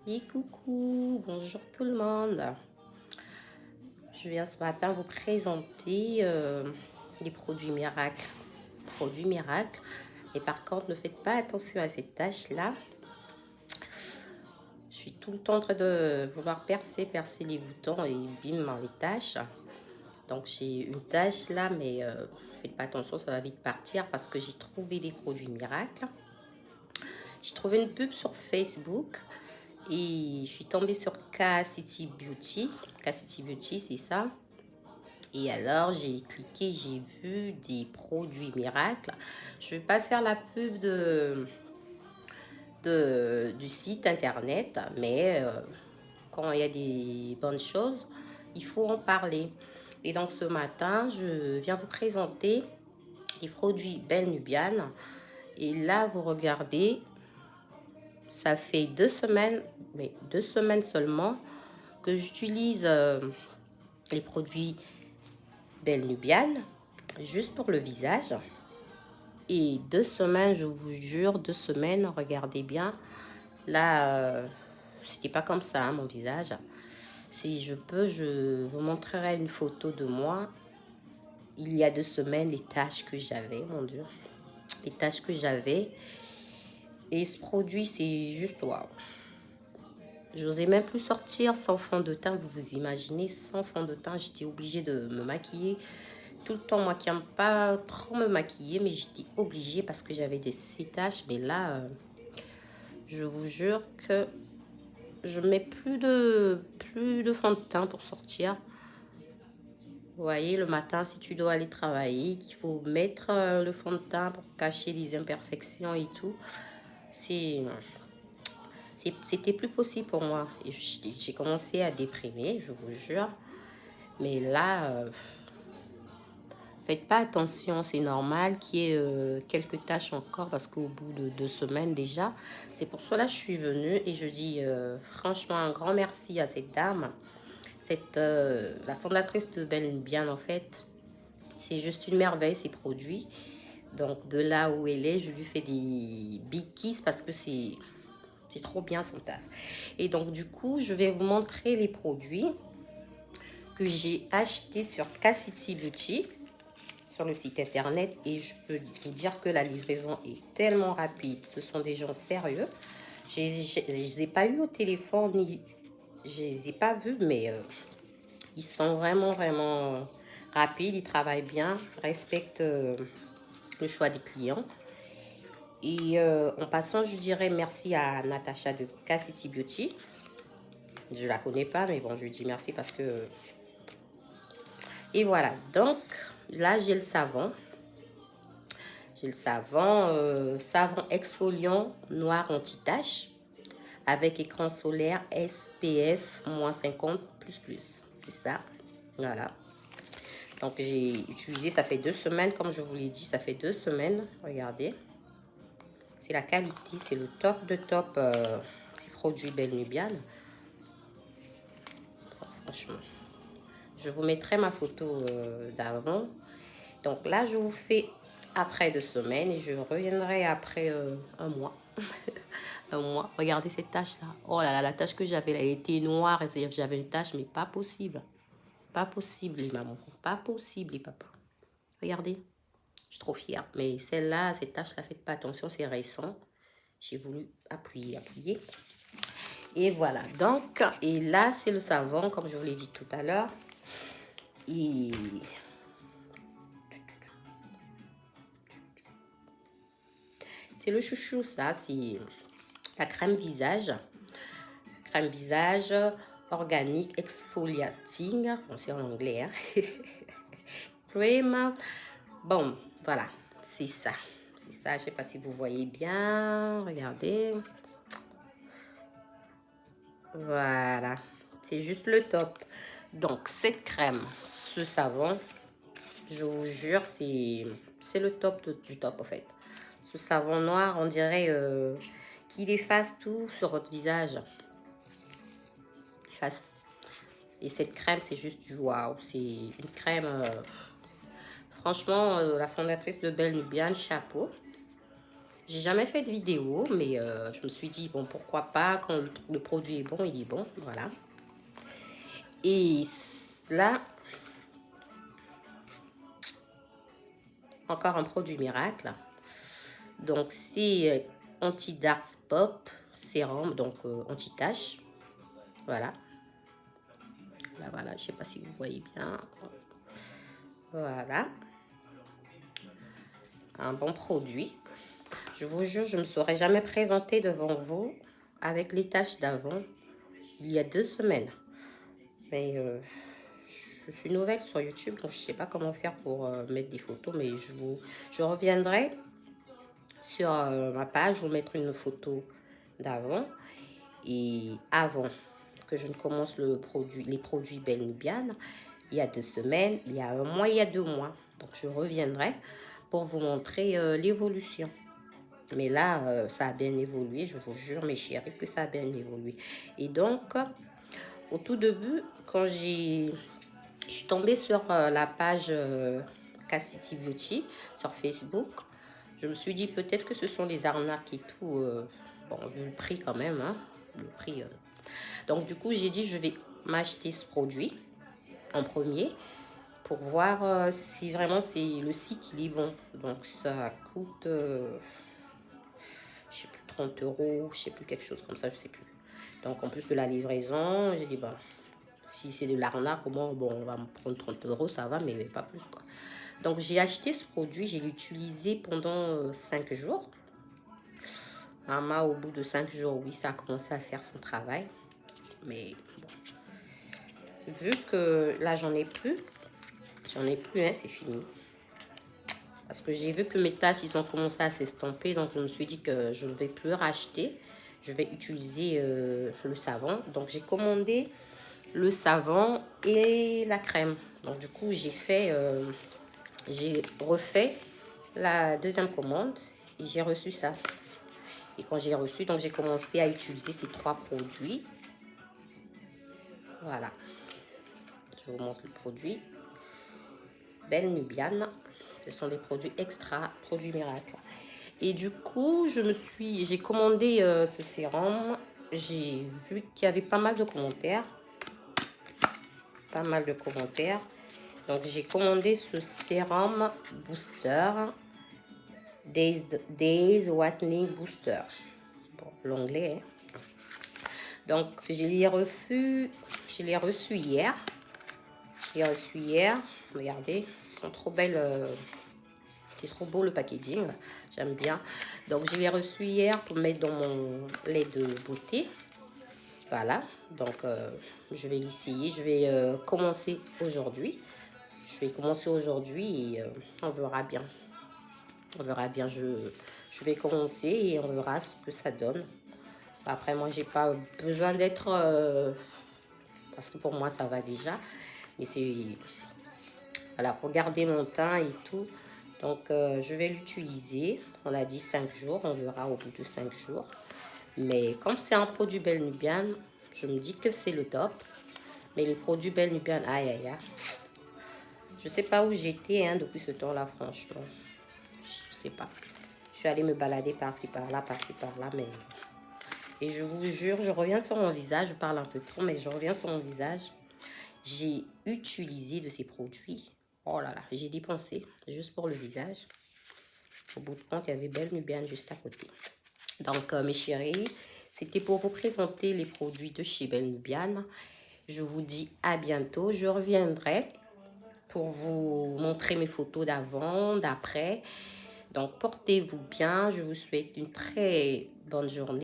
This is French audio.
Et coucou, bonjour tout le monde. Je viens ce matin vous présenter les produits miracles. Produits miracles. Et par contre, ne faites pas attention à ces taches-là. Je suis tout le temps en train de vouloir percer les boutons et bim, les taches. Donc j'ai une tache là, mais faites pas attention, ça va vite partir parce que j'ai trouvé des produits miracles. J'ai trouvé une pub sur Facebook. Et je suis tombée sur K-City Beauty. K-City Beauty, c'est ça. Et alors, j'ai cliqué, j'ai vu des produits miracles. Je ne vais pas faire la pub du site internet, mais quand il y a des bonnes choses, il faut en parler. Et donc, ce matin, je viens vous présenter les produits Belle Nubiane. Et là, vous regardez, ça fait 2 semaines, mais 2 semaines seulement, que j'utilise les produits Belle Nubiane juste pour le visage. Et 2 semaines, je vous jure, 2 semaines, regardez bien. Là, c'était pas comme ça, hein, mon visage. Si je peux, je vous montrerai une photo de moi. Il y a 2 semaines, les taches que j'avais, mon Dieu. Les taches que j'avais. Et ce produit, c'est juste waouh. Je n'osais même plus sortir sans fond de teint. Vous vous imaginez, sans fond de teint, j'étais obligée de me maquiller tout le temps. Moi qui n'aime pas trop me maquiller, mais j'étais obligée parce que j'avais ces taches. Mais là, je vous jure que je mets plus de fond de teint pour sortir. Vous voyez, le matin, si tu dois aller travailler, qu'il faut mettre le fond de teint pour cacher les imperfections et tout, c'était plus possible pour moi. Et j'ai commencé à déprimer, je vous jure. Mais là, faites pas attention, c'est normal qu'il y ait quelques tâches encore parce qu'au bout de 2 semaines déjà, c'est pour cela que je suis venue et je dis franchement un grand merci à cette dame, la fondatrice de Belle Bien en fait. C'est juste une merveille ces produits. Donc de là où elle est, je lui fais des big kiss parce que c'est trop bien son taf. Et donc du coup, je vais vous montrer les produits que j'ai achetés sur K-City Beauty, sur le site internet, et je peux vous dire que la livraison est tellement rapide. Ce sont des gens sérieux. Je ne les ai pas eu au téléphone, ni je les ai pas vus, mais ils sont vraiment rapides. Ils travaillent bien, respectent le choix des clients. Et en passant, je dirais merci à Natacha de K-City Beauty. Je la connais pas, mais bon, je lui dis merci parce que... Et voilà, donc là, j'ai le savon. J'ai le savon, savon exfoliant noir anti-tache avec écran solaire SPF-50++. C'est ça, voilà. Donc j'ai utilisé, ça fait 2 semaines, comme je vous l'ai dit, ça fait 2 semaines. Regardez, c'est la qualité, c'est le top de top, ces produits Belle Nubiane. Franchement, je vous mettrai ma photo d'avant. Donc là, je vous fais après 2 semaines et je reviendrai après un mois. Un mois. Regardez cette tache-là. Oh là là, la tache que j'avais, elle était noire. C'est-à-dire que j'avais une tache, mais pas possible. Pas possible, les mamans. Pas possible, les papas. Regardez. Je suis trop fière. Mais celle-là, cette tache-là, faites pas attention, c'est récent. J'ai voulu appuyer. Et voilà. Donc, et là, c'est le savon, comme je vous l'ai dit tout à l'heure. Et c'est le chouchou, ça. C'est la crème visage. Crème visage organique exfoliating. Bon, c'est en anglais, hein. Crème. Bon, voilà. C'est ça. C'est ça. Je sais pas si vous voyez bien. Regardez. Voilà. C'est juste le top. Donc, cette crème, ce savon, je vous jure, c'est le top du top, en fait. Ce savon noir, on dirait qu'il efface tout sur votre visage. Efface. Et cette crème, c'est juste du waouh. C'est une crème... franchement, la fondatrice de Belle Nubiane, chapeau. J'ai jamais fait de vidéo, mais je me suis dit, bon, pourquoi pas, quand le produit est bon, il est bon, voilà. Et là, encore un produit miracle. Donc, c'est anti-dark spot sérum, donc anti-tache. Voilà. Là, voilà, je sais pas si vous voyez bien. Voilà. Un bon produit. Je vous jure, je ne me serais jamais présentée devant vous avec les taches d'avant il y a 2 semaines. Mais je suis nouvelle sur YouTube, donc je ne sais pas comment faire pour mettre des photos, mais je reviendrai sur ma page, vous mettre une photo d'avant et avant que je ne commence les produits Belle Nubiane, il y a 2 semaines, il y a 1 mois, il y a 2 mois. Donc je reviendrai pour vous montrer l'évolution. Mais là, ça a bien évolué, je vous jure, mes chéris, que ça a bien évolué. Et donc, au tout début, quand je suis tombée sur la page Cassity Beauty sur Facebook, je me suis dit peut-être que ce sont des arnaques et tout. Bon, vu le prix quand même, hein, le prix. Donc du coup, j'ai dit je vais m'acheter ce produit en premier pour voir si vraiment c'est le site il est bon. Donc ça coûte, je sais plus, 30 euros, je sais plus, quelque chose comme ça, je sais plus. Donc en plus de la livraison, j'ai dit bah si c'est de l'arnaque, au moins bon, on va me prendre 30 euros, ça va, mais pas plus quoi. Donc j'ai acheté ce produit, j'ai utilisé pendant 5 jours. Maman, au bout de 5 jours, oui, ça a commencé à faire son travail. Mais bon, vu que là, j'en ai plus, hein, c'est fini. Parce que j'ai vu que mes taches, ils ont commencé à s'estomper. Donc, je me suis dit que je ne vais plus racheter. Je vais utiliser le savon. Donc, j'ai commandé le savon et la crème. Donc, du coup, j'ai refait la deuxième commande et j'ai reçu ça. Et quand j'ai reçu, donc j'ai commencé à utiliser ces 3 produits. Voilà. Je vous montre le produit. Belle Nubiane. Ce sont des produits extra, produits miracles. Et du coup, j'ai commandé ce sérum. J'ai vu qu'il y avait pas mal de commentaires. Pas mal de commentaires. Donc, j'ai commandé ce sérum booster. Days Whitening Booster. Bon, l'anglais, hein. Donc, je l'ai reçu hier. Je l'ai reçu hier. Regardez, ils sont trop belles. C'est trop beau le packaging. J'aime bien. Donc, je l'ai reçu hier pour mettre dans mon lait de beauté. Voilà. Donc, je vais l'essayer. Je vais commencer aujourd'hui. Je vais commencer aujourd'hui et on verra bien. On verra bien. Je vais commencer et on verra ce que ça donne. Après, moi, j'ai pas besoin d'être... parce que pour moi, ça va déjà. Mais c'est... Voilà, pour garder mon teint et tout. Donc, je vais l'utiliser. On a dit 5 jours. On verra au bout de 5 jours. Mais comme c'est un produit Belle Nubiane, je me dis que c'est le top. Mais les produits Belle Nubiane, aïe, aïe, aïe. Je sais pas où j'étais hein, depuis ce temps-là, franchement. Je sais pas. Je suis allée me balader par-ci, par-là, mais... Et je vous jure, je reviens sur mon visage. Je parle un peu trop, mais je reviens sur mon visage. J'ai utilisé de ces produits. Oh là là, j'ai dépensé juste pour le visage. Au bout de compte, il y avait Belle Nubiane juste à côté. Donc, mes chéris, c'était pour vous présenter les produits de chez Belle Nubiane. Je vous dis à bientôt. Je reviendrai pour vous montrer mes photos d'avant, d'après. Donc, portez-vous bien. Je vous souhaite une très bonne journée.